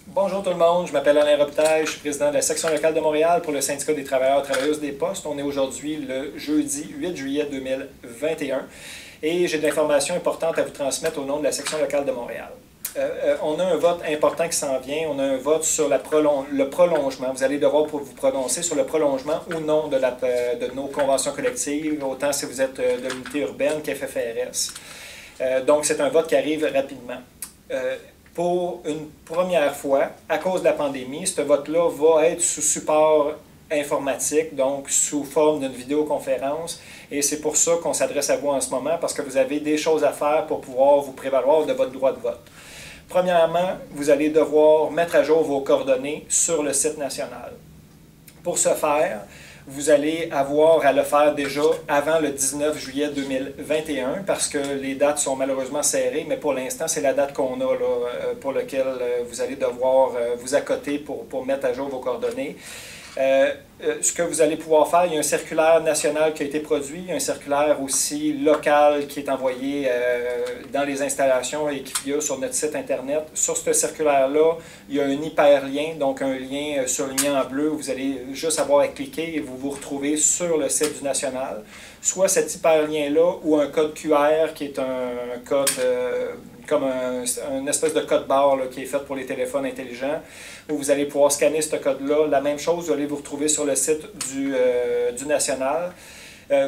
Bonjour tout le monde, je m'appelle Alain Robitaille, je suis président de la section locale de Montréal pour le syndicat des travailleurs et travailleuses des postes. On est aujourd'hui le jeudi 8 juillet 2021 et j'ai de l'information importante à vous transmettre au nom de la section locale de Montréal. On a un vote important qui s'en vient, on a un vote sur le prolongement. Vous allez devoir vous prononcer sur le prolongement ou non de nos conventions collectives, autant si vous êtes de l'unité urbaine qu'FFRS. Donc c'est un vote qui arrive rapidement. Pour une première fois, à cause de la pandémie, ce vote-là va être sous support informatique, donc sous forme d'une vidéoconférence. Et c'est pour ça qu'on s'adresse à vous en ce moment, parce que vous avez des choses à faire pour pouvoir vous prévaloir de votre droit de vote. Premièrement, vous allez devoir mettre à jour vos coordonnées sur le site national. Pour ce faire, vous allez avoir à le faire déjà avant le 19 juillet 2021 parce que les dates sont malheureusement serrées, mais pour l'instant, c'est la date qu'on a là, pour laquelle vous allez devoir vous accoter pour mettre à jour vos coordonnées. Ce que vous allez pouvoir faire, il y a un circulaire national qui a été produit, il y a un circulaire aussi local qui est envoyé dans les installations et qui est sur notre site Internet. Sur ce circulaire-là, il y a un hyperlien, donc un lien surligné en bleu. Vous allez juste avoir à cliquer et vous vous retrouvez sur le site du national. Soit cet hyperlien-là ou un code QR qui est un code comme un espèce de code barre là, qui est fait pour les téléphones intelligents, où vous allez pouvoir scanner ce code-là. La même chose, vous allez vous retrouver sur le site du National.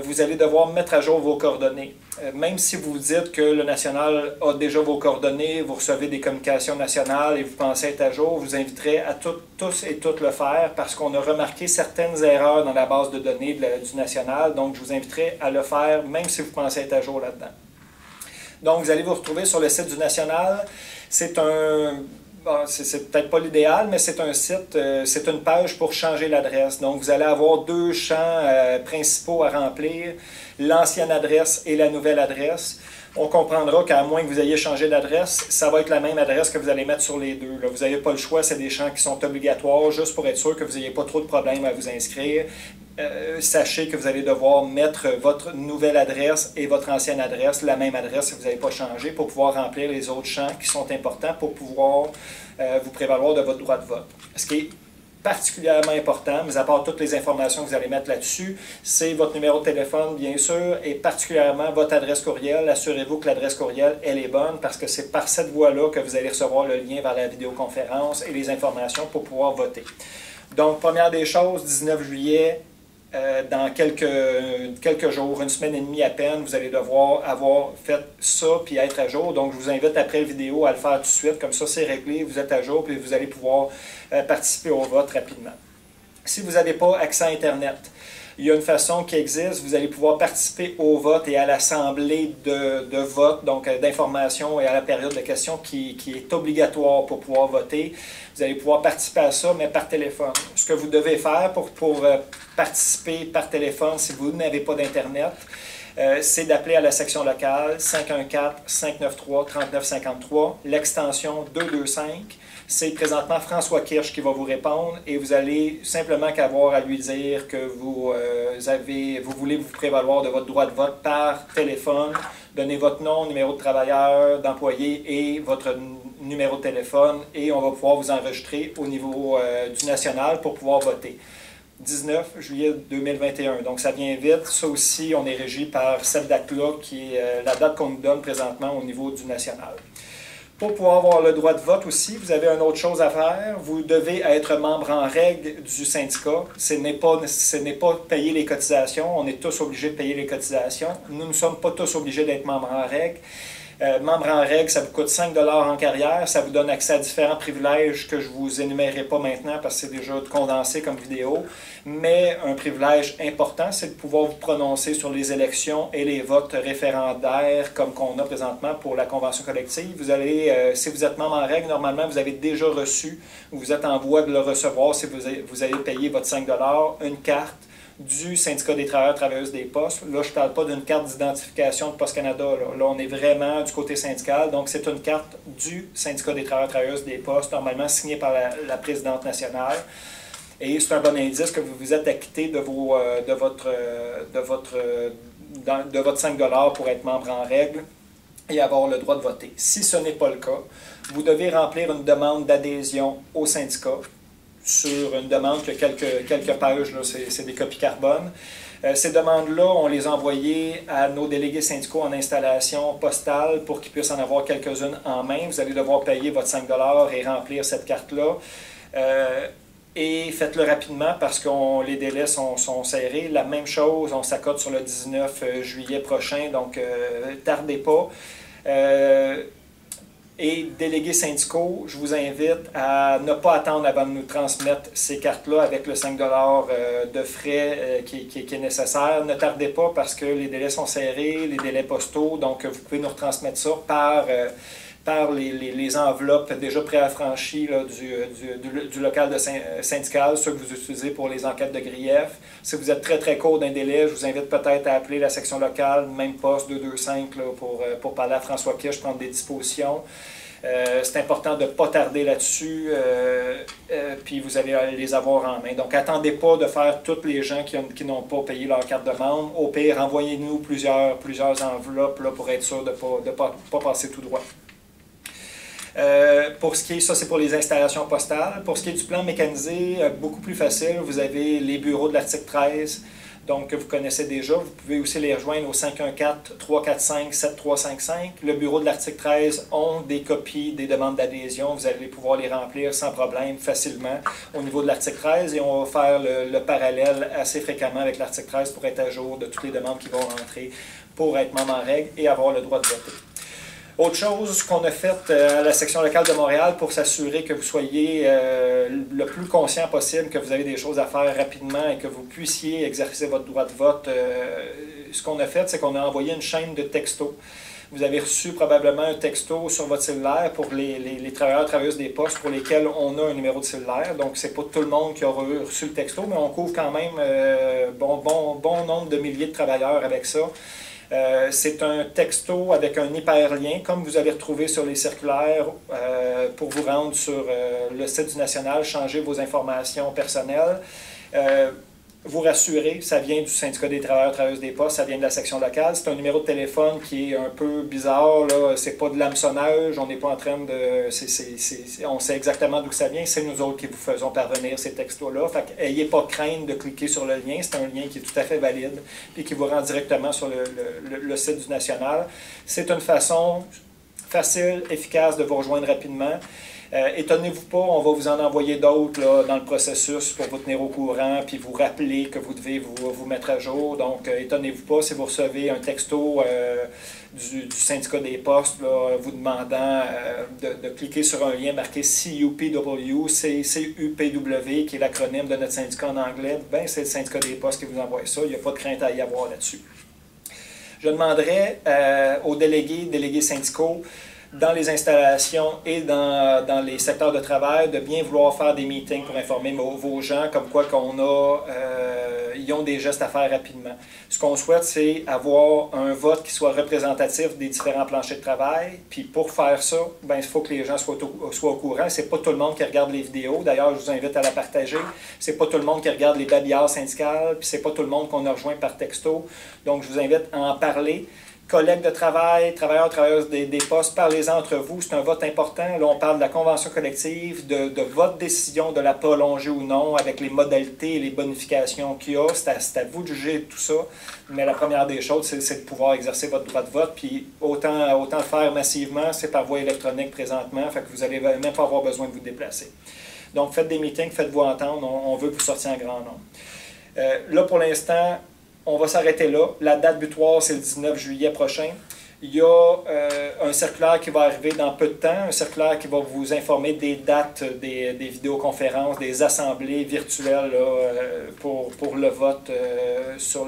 Vous allez devoir mettre à jour vos coordonnées. Même si vous dites que le National a déjà vos coordonnées, vous recevez des communications nationales et vous pensez être à jour, je vous inviterai à tous et toutes le faire parce qu'on a remarqué certaines erreurs dans la base de données du National. Donc, je vous inviterai à le faire même si vous pensez être à jour là-dedans. Donc, vous allez vous retrouver sur le site du National. C'est peut-être pas l'idéal, mais c'est un site, c'est une page pour changer l'adresse. Donc, vous allez avoir deux champs principaux à remplir, l'ancienne adresse et la nouvelle adresse. On comprendra qu'à moins que vous ayez changé d'adresse, ça va être la même adresse que vous allez mettre sur les deux. Là, vous n'avez pas le choix, c'est des champs qui sont obligatoires, juste pour être sûr que vous n'ayez pas trop de problèmes à vous inscrire. Sachez que vous allez devoir mettre votre nouvelle adresse et votre ancienne adresse, la même adresse si vous n'avez pas changé, pour pouvoir remplir les autres champs qui sont importants pour pouvoir vous prévaloir de votre droit de vote. Ce qui est particulièrement important, mis à part toutes les informations que vous allez mettre là-dessus, c'est votre numéro de téléphone, bien sûr, et particulièrement votre adresse courriel. Assurez-vous que l'adresse courriel, elle est bonne, parce que c'est par cette voie-là que vous allez recevoir le lien vers la vidéoconférence et les informations pour pouvoir voter. Donc, première des choses, 19 juillet, dans quelques jours, une semaine et demie à peine, vous allez devoir avoir fait ça puis être à jour. Donc, je vous invite après la vidéo à le faire tout de suite. Comme ça, c'est réglé, vous êtes à jour puis vous allez pouvoir participer au vote rapidement. Si vous n'avez pas accès à Internet, il y a une façon qui existe. Vous allez pouvoir participer au vote et à l'assemblée de vote, donc d'information et à la période de questions qui est obligatoire pour pouvoir voter. Vous allez pouvoir participer à ça, mais par téléphone. Ce que vous devez faire pour participer par téléphone, si vous n'avez pas d'Internet, c'est d'appeler à la section locale 514-593-3953, l'extension 225. C'est présentement François Kirsch qui va vous répondre et vous allez simplement qu'avoir à lui dire que vous voulez vous prévaloir de votre droit de vote par téléphone. Donnez votre nom, numéro de travailleur, d'employé et votre numéro de téléphone et on va pouvoir vous enregistrer au niveau du national pour pouvoir voter. 19 juillet 2021. Donc, ça vient vite. Ça aussi, on est régi par cette date-là, qui est la date qu'on nous donne présentement au niveau du national. Pour pouvoir avoir le droit de vote aussi, vous avez une autre chose à faire. Vous devez être membre en règle du syndicat. Ce n'est pas payer les cotisations. On est tous obligés de payer les cotisations. Nous ne sommes pas tous obligés d'être membres en règle. Membre en règle, ça vous coûte 5 $ en carrière. Ça vous donne accès à différents privilèges que je ne vous énumérerai pas maintenant parce que c'est déjà condensé comme vidéo. Mais un privilège important, c'est de pouvoir vous prononcer sur les élections et les votes référendaires comme qu'on a présentement pour la convention collective. Vous allez, si vous êtes membre en règle, normalement, vous avez déjà reçu ou vous êtes en voie de le recevoir si vous avez payé votre 5 $, une carte du syndicat des travailleurs et travailleuses des postes. Là, je ne parle pas d'une carte d'identification de Poste Canada. Là, on est vraiment du côté syndical. Donc, c'est une carte du syndicat des travailleurs et travailleuses des postes, normalement signée par la présidente nationale. Et c'est un bon indice que vous vous êtes acquitté de votre 5 $ pour être membre en règle et avoir le droit de voter. Si ce n'est pas le cas, vous devez remplir une demande d'adhésion au syndicat sur une demande qui a quelques pages, c'est des copies carbone. Ces demandes-là, on les a envoyées à nos délégués syndicaux en installation postale pour qu'ils puissent en avoir quelques-unes en main. Vous allez devoir payer votre 5 $ et remplir cette carte-là. Et faites-le rapidement parce que les délais sont serrés. La même chose, on s'accorde sur le 19 juillet prochain, donc tardez pas. Et délégués syndicaux, je vous invite à ne pas attendre avant de nous transmettre ces cartes-là avec le 5 $ de frais qui est nécessaire. Ne tardez pas parce que les délais sont serrés, les délais postaux, donc vous pouvez nous retransmettre ça par les enveloppes déjà préaffranchies là, du local syndical, ceux que vous utilisez pour les enquêtes de grief. Si vous êtes très court d'un délai, je vous invite peut-être à appeler la section locale, même poste 225 là, pour parler à François Kish, prendre des dispositions. C'est important de ne pas tarder là-dessus, puis vous allez les avoir en main. Donc, attendez pas de faire tous les gens qui n'ont pas payé leur carte de membre. Au pire, envoyez-nous plusieurs enveloppes là, pour être sûr de ne pas passer tout droit. Pour ce qui est, ça c'est pour les installations postales. Pour ce qui est du plan mécanisé, beaucoup plus facile, vous avez les bureaux de l'article 13, donc que vous connaissez déjà. Vous pouvez aussi les rejoindre au 514-345-7355. Le bureau de l'article 13 ont des copies des demandes d'adhésion. Vous allez pouvoir les remplir sans problème, facilement, au niveau de l'article 13. Et on va faire le parallèle assez fréquemment avec l'article 13 pour être à jour de toutes les demandes qui vont rentrer pour être membre en règle et avoir le droit de voter. Autre chose qu'on a fait à la section locale de Montréal pour s'assurer que vous soyez le plus conscient possible, que vous avez des choses à faire rapidement et que vous puissiez exercer votre droit de vote, ce qu'on a fait, c'est qu'on a envoyé une chaîne de textos. Vous avez reçu probablement un texto sur votre cellulaire pour les travailleurs et travailleuses des postes pour lesquels on a un numéro de cellulaire. Donc, c'est pas tout le monde qui aura reçu le texto, mais on couvre quand même bon nombre de milliers de travailleurs avec ça. C'est un texto avec un hyperlien, comme vous allez retrouver sur les circulaires, pour vous rendre sur le site du National, changer vos informations personnelles. Vous rassurer, ça vient du syndicat des travailleurs et travailleuses des postes, ça vient de la section locale. C'est un numéro de téléphone qui est un peu bizarre, c'est pas de l'hameçonnage, on n'est pas en train de... on sait exactement d'où ça vient, c'est nous autres qui vous faisons parvenir ces textos-là. Fait qu'ayez pas crainte de cliquer sur le lien, c'est un lien qui est tout à fait valide, puis qui vous rend directement sur le site du National. C'est une façon facile, efficace de vous rejoindre rapidement. Étonnez-vous pas, on va vous en envoyer d'autres dans le processus pour vous tenir au courant puis vous rappeler que vous devez vous mettre à jour. Donc, étonnez-vous pas si vous recevez un texto du syndicat des postes là, vous demandant de cliquer sur un lien marqué CUPW, CUPW, qui est l'acronyme de notre syndicat en anglais. Ben, c'est le syndicat des postes qui vous envoie ça. Il n'y a pas de crainte à y avoir là-dessus. Je demanderais aux délégués syndicaux dans les installations et dans les secteurs de travail, de bien vouloir faire des meetings pour informer vos gens comme quoi ils ont des gestes à faire rapidement. Ce qu'on souhaite, c'est avoir un vote qui soit représentatif des différents planchers de travail. Puis pour faire ça, ben, il faut que les gens soient au courant. C'est pas tout le monde qui regarde les vidéos. D'ailleurs, je vous invite à la partager. C'est pas tout le monde qui regarde les babillards syndicales. Puis c'est pas tout le monde qu'on a rejoint par texto. Donc, je vous invite à en parler. Collègues de travail, travailleurs, travailleuses des postes, parlez-en entre vous, c'est un vote important. Là, on parle de la convention collective, de votre décision de la prolonger ou non, avec les modalités et les bonifications qu'il y a. C'est à vous de juger tout ça. Mais la première des choses, c'est de pouvoir exercer votre droit de vote. Puis autant le faire massivement, c'est par voie électronique présentement, fait que vous n'allez même pas avoir besoin de vous déplacer. Donc, faites des meetings, faites-vous entendre, on veut que vous sortiez en grand nombre. Là, pour l'instant, on va s'arrêter là. La date butoir, c'est le 19 juillet prochain. Il y a un circulaire qui va arriver dans peu de temps, un circulaire qui va vous informer des dates des vidéoconférences, des assemblées virtuelles là, pour le vote sur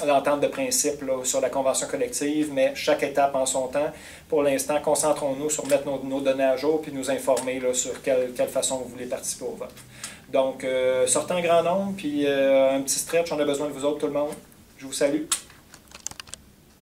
l'entente de principe là, sur la convention collective, mais chaque étape en son temps. Pour l'instant, concentrons-nous sur mettre nos données à jour puis nous informer là, sur quelle façon vous voulez participer au vote. Donc, sortez en grand nombre, puis un petit stretch, on a besoin de vous autres, tout le monde. Je vous salue.